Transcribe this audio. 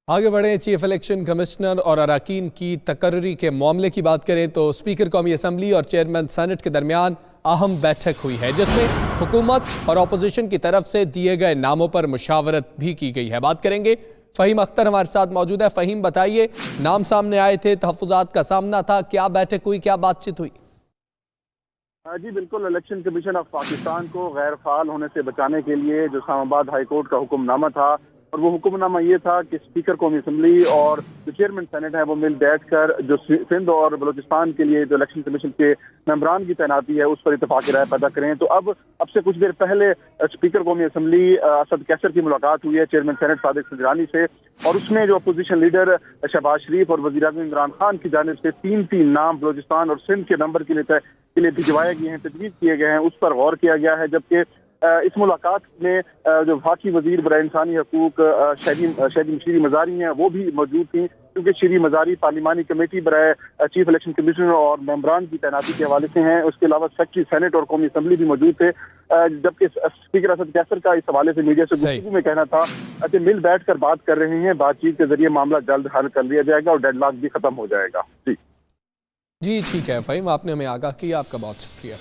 آگے بڑھیں، chief election commissioner اور اراکین کی تقرری کے معاملے کی بات کریں تو اسپیکر قومی اسمبلی اور چیئرمین سینٹ کے درمیان اہم بیٹھک ہوئی ہے، جس میں حکومت اور اپوزیشن کی طرف سے دیے گئے ناموں پر مشاورت بھی کی گئی ہے۔ بات کریں گے، فہیم اختر ہمارے ساتھ موجود ہے۔ فہیم، بتائیے، نام سامنے آئے تھے، تحفظات کا سامنا تھا، کیا بیٹھک ہوئی، کیا بات چیت ہوئی؟ جی بالکل، الیکشن کمیشن آف پاکستان کو غیر فعال ہونے سے بچانے کے لیے جو اسلام آباد ہائی کورٹ کا حکم نامہ تھا، اور وہ حکم نامہ یہ تھا کہ اسپیکر قومی اسمبلی اور جو چیئرمین سینٹ ہے وہ مل بیٹھ کر جو سندھ اور بلوچستان کے لیے جو الیکشن کمیشن کے ممبران کی تعیناتی ہے اس پر اتفاقی رائے پیدا کریں۔ تو اب سے کچھ دیر پہلے اسپیکر قومی اسمبلی اسد کیسر کی ملاقات ہوئی ہے چیئرمین سینٹ صادق سنجرانی سے، اور اس میں جو اپوزیشن لیڈر شہباز شریف اور وزیر اعظم عمران خان کی جانب سے تین نام بلوچستان اور سندھ کے نمبر کے لیے بھجوائے گئے ہیں، تجویز کیے گئے ہیں، اس پر غور کیا گیا ہے۔ جبکہ اس ملاقات میں جو وفاقی وزیر برائے انسانی حقوق شیری مزاری ہیں وہ بھی موجود تھیں، کیونکہ شیری مزاری پارلیمانی کمیٹی برائے چیف الیکشن کمیشنر اور ممبران کی تعیناتی کے حوالے سے ہیں۔ اس کے علاوہ سیکرٹری سینٹ اور قومی اسمبلی بھی موجود تھے، جبکہ اسپیکر اسد کیسر کا اس حوالے سے میڈیا سے گفتگو میں کہنا تھا کہ مل بیٹھ کر بات کر رہے ہیں، بات چیت کے ذریعے معاملہ جلد حل کر لیا جائے گا اور ڈیڈ لاک بھی ختم ہو جائے گا۔ جی ٹھیک ہے فہیم، آپ نے ہمیں آگاہ کیا، آپ کا بہت شکریہ۔